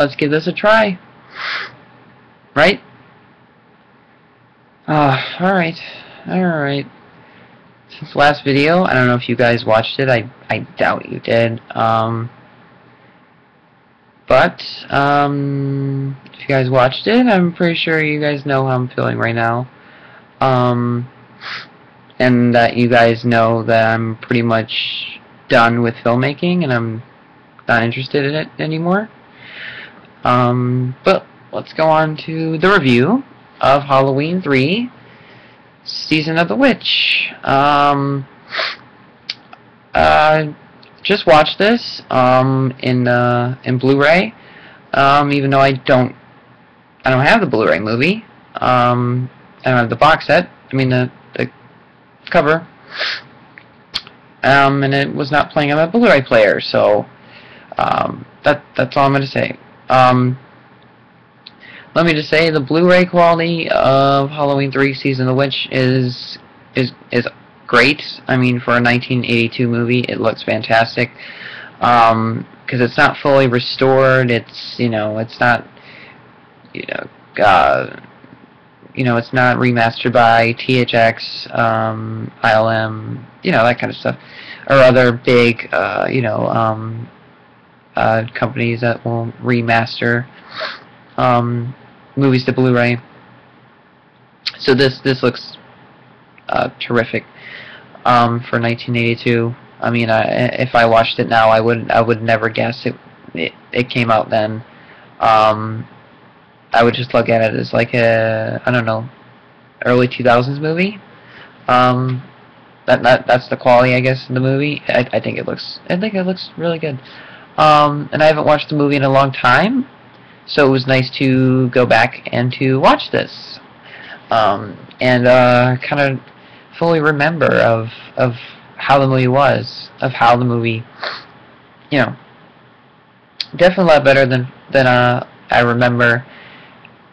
let's give this a try. Right? Alright. Alright. Since the last video, I don't know if you guys watched it. I doubt you did. But if you guys watched it, I'm pretty sure you guys know how I'm feeling right now. And that you guys know that I'm pretty much done with filmmaking and I'm not interested in it anymore. But let's go on to the review of Halloween 3 Season of the Witch. Just watched this in Blu-ray. Even though I don't have the Blu-ray movie. I don't have the box set. I mean the cover. And it was not playing on my Blu-ray player, so that's all I'm gonna say. Let me just say the Blu-ray quality of Halloween 3 Season of the Witch is great. I mean, for a 1982 movie, it looks fantastic. Because it's not fully restored. It's it's not it's not remastered by THX, ILM, that kind of stuff, or other big companies that will remaster movies to Blu-ray. So this looks terrific for 1982. I mean, if I watched it now, I would never guess it came out then. I would just look at it as like a, I don't know, early 2000s movie. That's the quality, I guess, of the movie. I think it looks really good. And I haven't watched the movie in a long time, so it was nice to go back and to watch this, and kind of fully remember of how the movie was, of how the movie, definitely a lot better than I remember,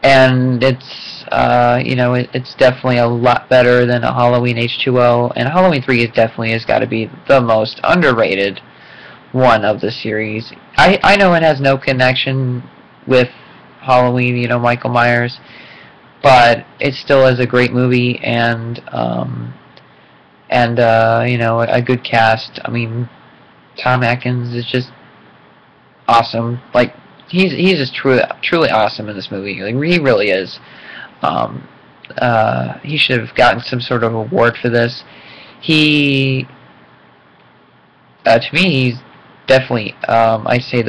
and it's it's definitely a lot better than a Halloween H2O, and Halloween 3 has got to be the most underrated one of the series. I know it has no connection with Halloween, Michael Myers, but it still is a great movie, and a good cast. I mean, Tom Atkins is just awesome. Like, he's just truly awesome in this movie. Like, he really is. He should have gotten some sort of award for this. To me, he's definitely, I say,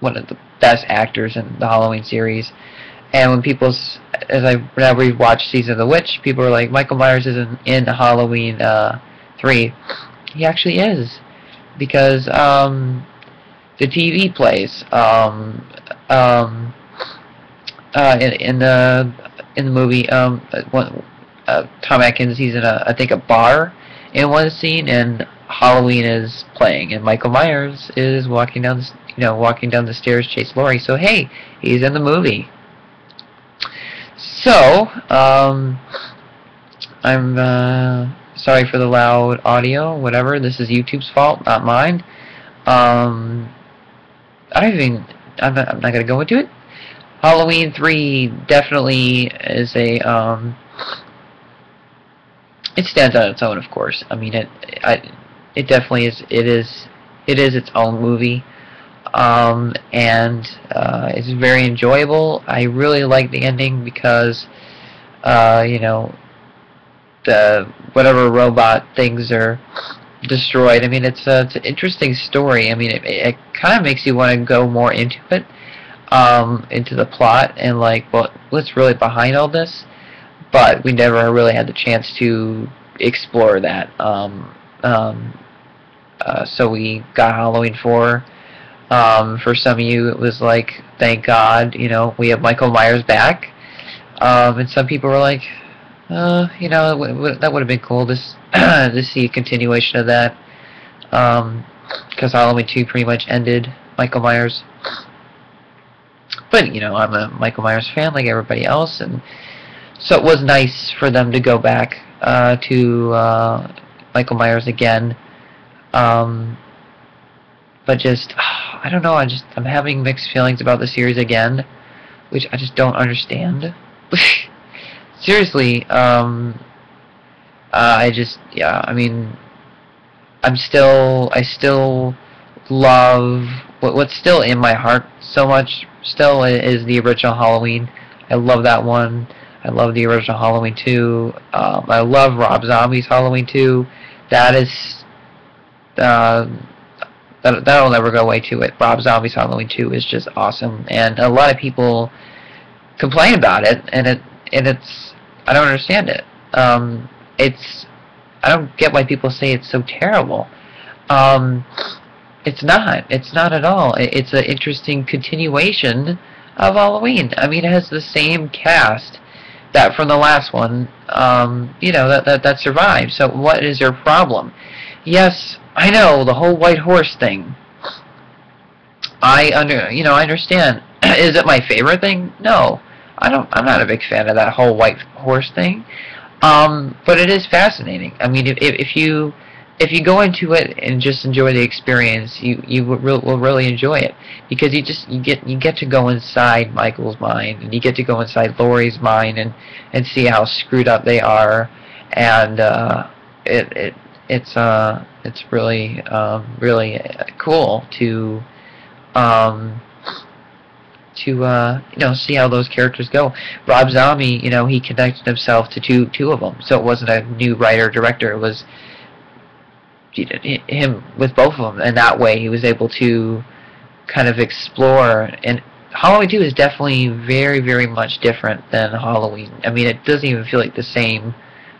one of the best actors in the Halloween series. And when whenever we watch Season of the Witch, people are like, Michael Myers isn't in Halloween 3. He actually is, because the TV plays in the movie. Tom Atkins, he's in I think a bar in one scene, and Halloween is playing, and Michael Myers is walking down the stairs, chase Laurie. So hey, he's in the movie. So, I'm sorry for the loud audio, whatever. This is YouTube's fault, not mine. I'm not going to go into it. Halloween 3 definitely is a, it stands on its own, of course. I mean, it definitely is, it is its own movie. And it's very enjoyable. I really like the ending because, the whatever robot things are destroyed. I mean, it's an interesting story. I mean, it kind of makes you want to go more into it, into the plot, and like, what's really behind all this. But we never really had the chance to explore that. So we got Halloween 4. For some of you, it was like, thank God, we have Michael Myers back. And some people were like, that would have been cool to see a continuation of that. Because Halloween 2 pretty much ended Michael Myers. But, I'm a Michael Myers fan like everybody else, and so it was nice for them to go back to Michael Myers again. But just, I don't know. I'm having mixed feelings about the series again, which I just don't understand. Seriously, yeah. I mean, I still love what's still in my heart so much. Still is the original Halloween. I love that one. I love the original Halloween 2. I love Rob Zombie's Halloween 2. That is that'll never go away to it. Rob Zombie's Halloween 2 is just awesome, and a lot of people complain about it, and it's I don't understand it. It's I don't get why people say it's so terrible. It's not. It's not at all. It's an interesting continuation of Halloween. I mean, it has the same cast that from the last one, that survived. So what is your problem? Yes, I know the whole white horse thing. I understand. Is it my favorite thing? No, I'm not a big fan of that whole white horse thing. But it is fascinating. I mean, if you go into it and just enjoy the experience, you will really enjoy it, because you get to go inside Michael's mind, and you get to go inside Laurie's mind and see how screwed up they are, and it's really really cool to see how those characters go. Rob Zombie, he connected himself to two of them, so it wasn't a new writer director. It was him with both of them, and that way he was able to kind of explore. And Halloween 2 is definitely very, very much different than Halloween. I mean, it doesn't even feel like the same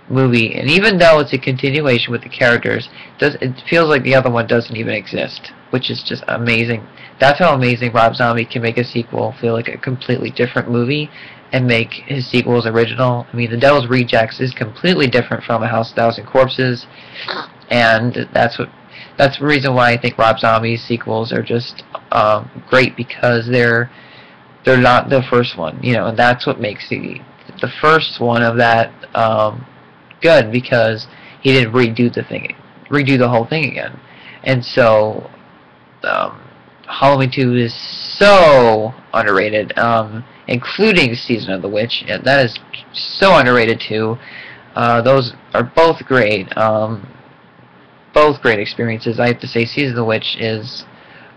movie, and even though it's a continuation with the characters, it feels like the other one doesn't even exist, which is just amazing. That's how amazing Rob Zombie can make a sequel feel like a completely different movie and make his sequels original. I mean, The Devil's Rejects is completely different from A House of a Thousand Corpses, and that's the reason why I think Rob Zombie's sequels are just great, because they're not the first one, and that's what makes the first one of that good, because he didn't redo the whole thing again. And so Halloween 2 is so underrated, including Season of the Witch. Yeah, that is so underrated too. Those are both great. Both great experiences. I have to say Season of the Witch is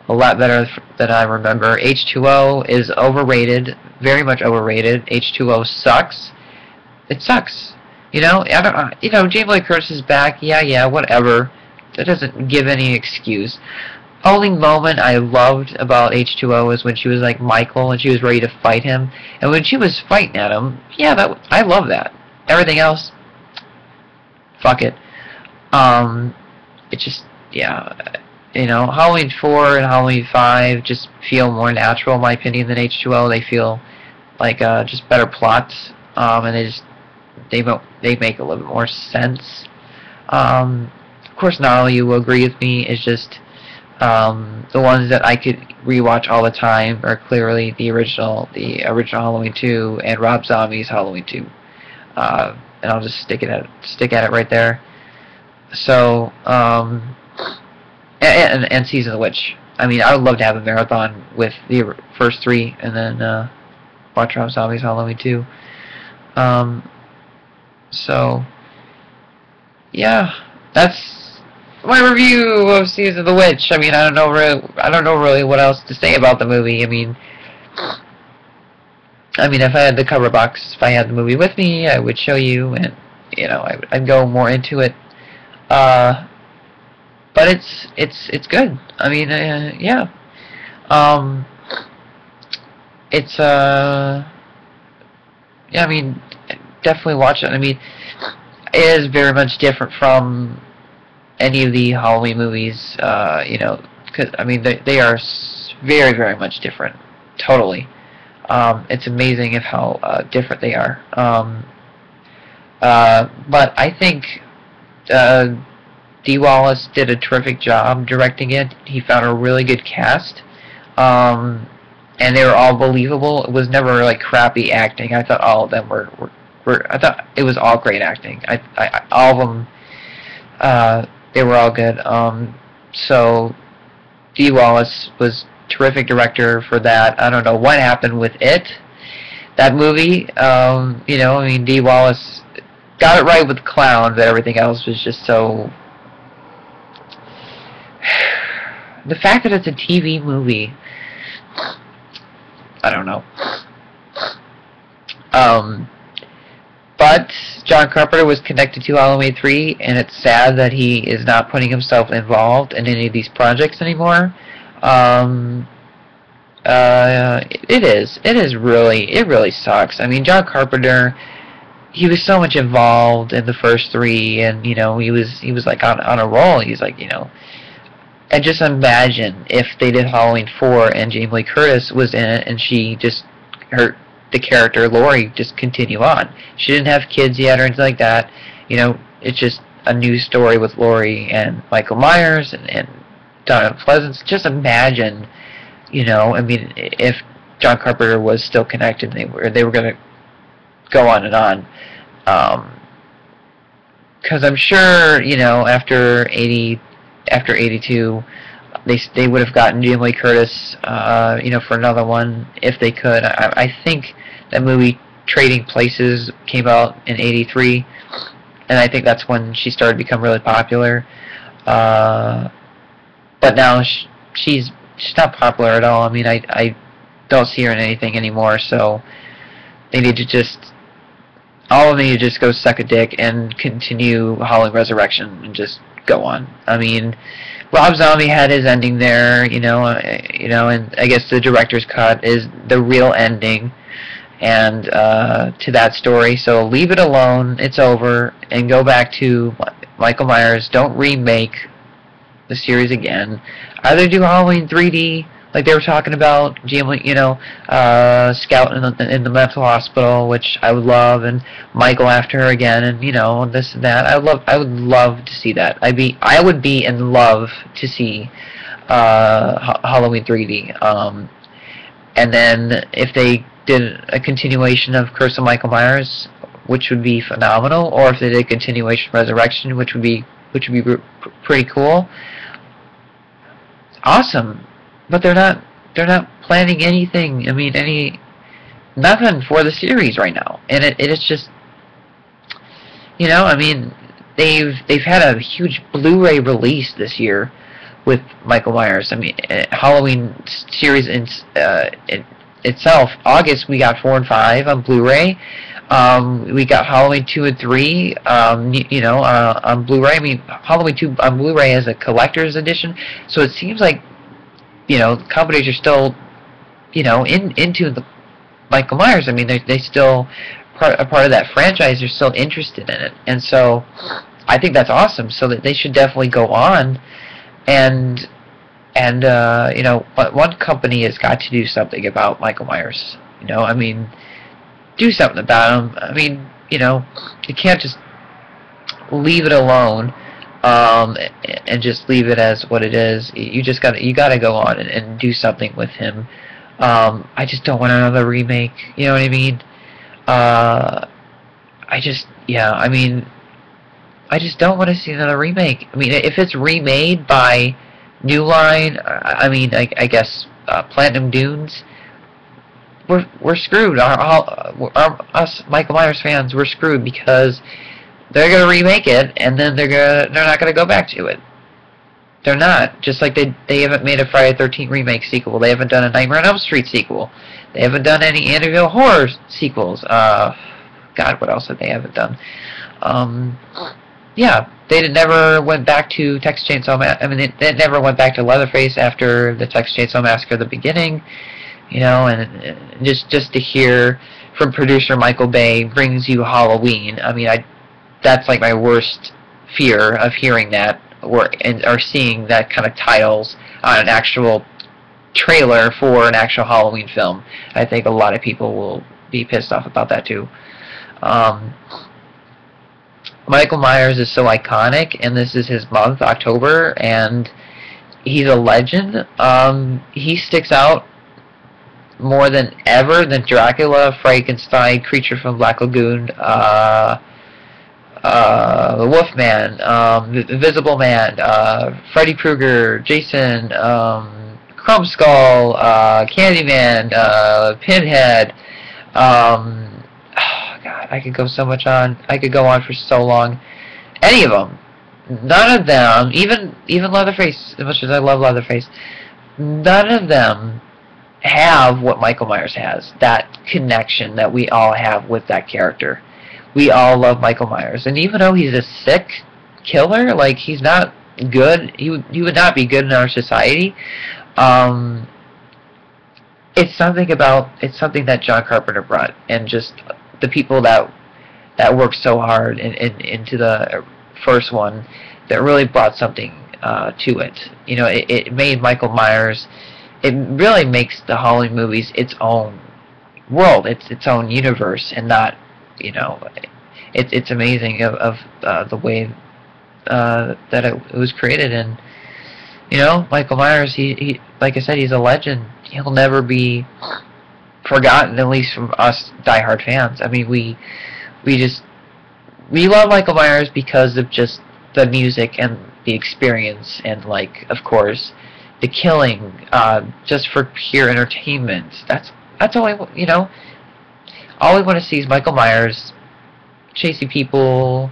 a lot better than I remember. H2O is overrated, very much overrated. H2O sucks. It sucks. Jamie Lee Curtis is back. Yeah, whatever. That doesn't give any excuse. Only moment I loved about H2O is when she was like Michael and she was ready to fight him, and when she was fighting at him, yeah, I love that. Everything else, fuck it. It just, Halloween 4 and Halloween 5 just feel more natural, in my opinion, than H2O. They feel like just better plots, and they make a little bit more sense. Of course, not all you will agree with me. Is just the ones that I could rewatch all the time are clearly the original Halloween 2 and Rob Zombie's Halloween 2, and I'll just stick at it right there. So, and Season of the Witch. I mean, I would love to have a marathon with the first 3, and then watch Rob Zombie's Halloween 2. So, yeah, that's my review of Season of the Witch. I mean, I don't know really what else to say about the movie. I mean, if I had the cover box, if I had the movie with me, I would show you, and I'd go more into it. But it's good. I mean, yeah. It's yeah. I mean, definitely watch it. I mean, it is very much different from any of the Halloween movies. Because I mean, they are very, very much different. Totally. It's amazing how different they are. But I think Dee Wallace did a terrific job directing it. He found a really good cast, and they were all believable. It was never like crappy acting. I thought all of them were I thought it was all great acting. All of them, they were all good. So Dee Wallace was terrific director for that. I don't know what happened with it. That movie, you know, I mean, Dee Wallace got it right with the clown, but everything else was just so... The fact that it's a TV movie, I don't know. But John Carpenter was connected to Halloween 3, and it's sad that he is not putting himself involved in any of these projects anymore. It really sucks. I mean, John Carpenter, he was so much involved in the first 3, and you know, he was like on a roll. He's like, you know, and just imagine if they did Halloween 4 and Jamie Lee Curtis was in it, and she just the character Laurie just continue on. She didn't have kids yet or anything like that. You know, it's just a new story with Laurie and Michael Myers and Donna Pleasance. Just imagine, you know, I mean, if John Carpenter was still connected, they were going to go on and on. Because I'm sure, you know, after 82, they would have gotten Jamie Lee Curtis, you know, for another one if they could. I think that movie Trading Places came out in 83, and I think that's when she started to become really popular. But now she's not popular at all. I mean, I don't see her in anything anymore, so they need to all of them need to just go suck a dick and continue Halloween Resurrection and just go on. I mean, Rob Zombie had his ending there, you know, and I guess the director's cut is the real ending, and to that story. So leave it alone. It's over, and go back to Michael Myers. Don't remake the series again. Either do Halloween 3D, like they were talking about, you know, Scout in the mental hospital, which I would love, and Michael after her again, and you know, this and that. I would love to see that. I would be in love to see Halloween 3D. And then if they did a continuation of Curse of Michael Myers, which would be phenomenal, or if they did a continuation of Resurrection, which would be pretty cool. Awesome. But they're not planning anything. I mean, nothing for the series right now, and it's just, you know, I mean, they've had a huge Blu-ray release this year with Michael Myers. I mean, Halloween series in itself. August we got 4 and 5 on Blu-ray. We got Halloween 2 and 3, you know, on Blu-ray. I mean, Halloween 2 on Blu-ray as a collector's edition. So it seems like, you know, companies are still, you know, into the Michael Myers. I mean, they still a part of that franchise. They're still interested in it, and so I think that's awesome. So that they should definitely go on, and you know, one company has got to do something about Michael Myers. You know, I mean, do something about him. I mean, you know, you can't just leave it alone. And just leave it as what it is. You gotta go on and do something with him. I just don't want another remake. You know what I mean? I just don't want to see another remake. I mean, if it's remade by New Line, I mean, I guess Platinum Dunes, we're screwed. Us Michael Myers fans, we're screwed because they're gonna remake it, and then they're not gonna go back to it. They're not. Just like they haven't made a Friday the 13th remake sequel. They haven't done a Nightmare on Elm Street sequel. They haven't done any Amityville Horror sequels. God, what else have they haven't done? Yeah, they never went back to Texas Chainsaw Massacre. I mean, they never went back to Leatherface after the Texas Chainsaw Massacre at the beginning. You know, and just to hear from producer Michael Bay brings you Halloween. I mean, that's like my worst fear of hearing that or seeing that kind of titles on an actual trailer for an actual Halloween film. I think a lot of people will be pissed off about that too. Michael Myers is so iconic, and this is his month, October, and he's a legend. He sticks out more than ever than Dracula, Frankenstein, Creature from Black Lagoon, the Wolfman, the Invisible Man, Freddy Krueger, Jason, Crumb Skull, Candyman, Pinhead. Oh God, I could go so much on. I could go on for so long. Any of them. None of them, even Leatherface, as much as I love Leatherface, none of them have what Michael Myers has. That connection that we all have with that character. We all love Michael Myers, and even though he's a sick killer, like he's not good. He would not be good in our society. It's something that John Carpenter brought, and just the people that worked so hard into the first one, that really brought something to it. You know, it made Michael Myers. It really makes the Halloween movies its own world, its own universe, and not, you know, it's amazing of the way that it was created. And you know, Michael Myers, he like I said, he's a legend. He'll never be forgotten, at least from us diehard fans. I mean, we love Michael Myers because of just the music and the experience, and like, of course, the killing, just for pure entertainment. That's all you know. All we want to see is Michael Myers chasing people,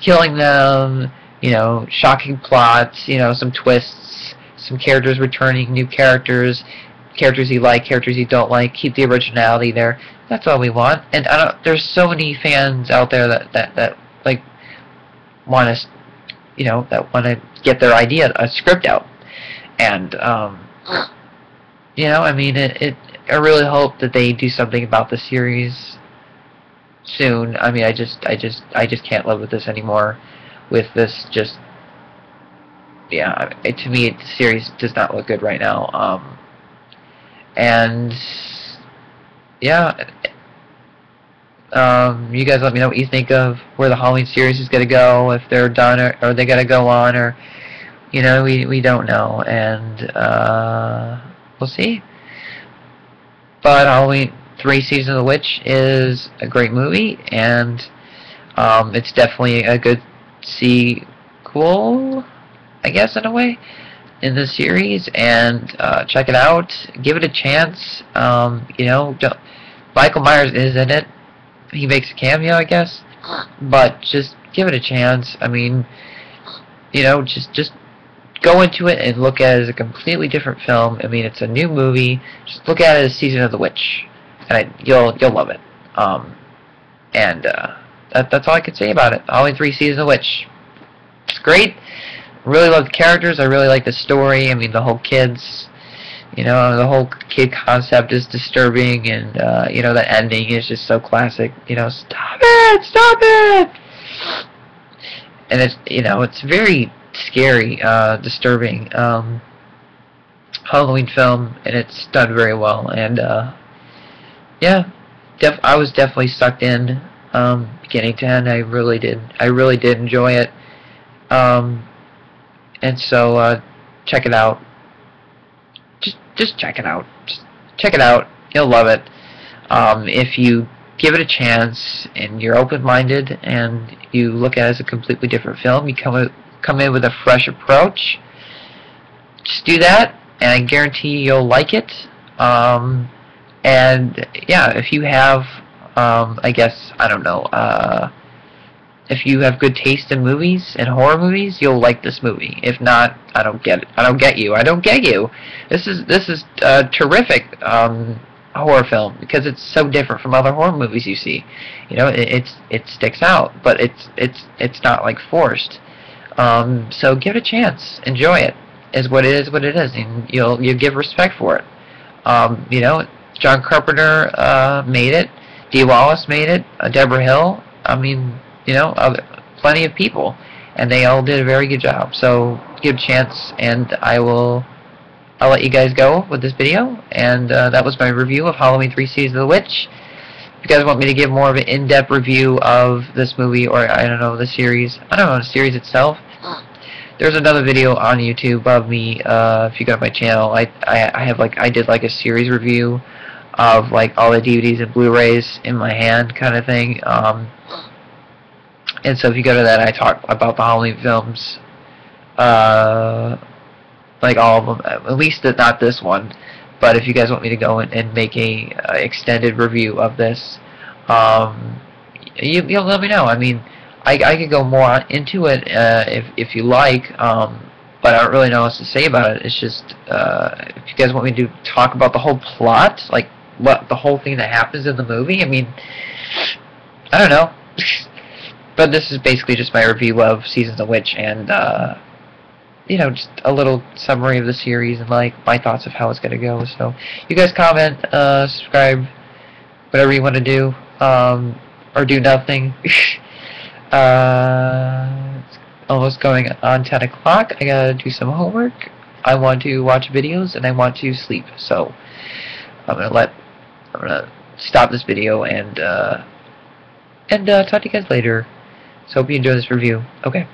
killing them. You know, shocking plots. You know, some twists, some characters returning, new characters. Characters you like, characters you don't like. Keep the originality there. That's all we want. And there's so many fans out there that like want to, you know, that want to get their idea, a script out. And you know, I mean, I really hope that they do something about the series soon. I mean, I just can't live with this anymore. With this, just yeah, to me, the series does not look good right now. And yeah, you guys let me know what you think of where the Halloween series is gonna go, if they're done or they gotta go on, or you know, we don't know, and we'll see. But Halloween 3: Season of the Witch is a great movie, and it's definitely a good sequel, I guess, in a way, in the series. And check it out, give it a chance. You know, Michael Myers is in it. He makes a cameo, I guess, but just give it a chance. I mean, you know, just go into it and look at it as a completely different film. I mean, it's a new movie. Just look at it as Season of the Witch, and you'll love it. And that's all I could say about it. Halloween 3: Season of the Witch. It's great. Really love the characters. I really like the story. I mean, the whole kids, you know, the whole kid concept is disturbing, and you know, that ending is just so classic. You know, stop it! And it's, you know, it's very scary, disturbing Halloween film, and it's done very well. And yeah, I was definitely sucked in, beginning to end. I really did enjoy it. And so check it out. Just check it out. Just check it out. You'll love it. If you give it a chance and you're open-minded and you look at it as a completely different film, you come in with a fresh approach. Just do that, and I guarantee you'll like it. And yeah, if you have, I guess, I don't know, if you have good taste in movies and horror movies, you'll like this movie. If not, I don't get it. I don't get you. This is a terrific horror film because it's so different from other horror movies you see. You know, it sticks out, but it's not like forced. So give it a chance. Enjoy it. Is what it is, and you'll give respect for it. You know, John Carpenter made it. Dee Wallace made it. Deborah Hill. I mean, you know, plenty of people, and they all did a very good job. So give it a chance, and I'll let you guys go with this video. And that was my review of Halloween 3: Season of the Witch. If you guys want me to give more of an in-depth review of this movie, or I don't know, the series, the series itself, there's another video on YouTube of me. If you go to my channel, I did like a series review of like all the DVDs and Blu-rays in my hand, kind of thing. And so if you go to that, I talk about the Halloween films like all of them. At least not this one. But if you guys want me to go and make a extended review of this, you'll let me know. I mean, I could go more into it if you like, but I don't really know what else to say about it. It's just if you guys want me to talk about the whole plot, like what the whole thing that happens in the movie, I mean, I don't know. But this is basically just my review of Seasons of Witch and you know, just a little summary of the series and like my thoughts of how it's gonna go. So you guys comment, subscribe, whatever you want to do, or do nothing. It's almost going on 10 o'clock. I gotta do some homework. I want to watch videos and I want to sleep. So I'm gonna stop this video and talk to you guys later. So hope you enjoy this review. Okay.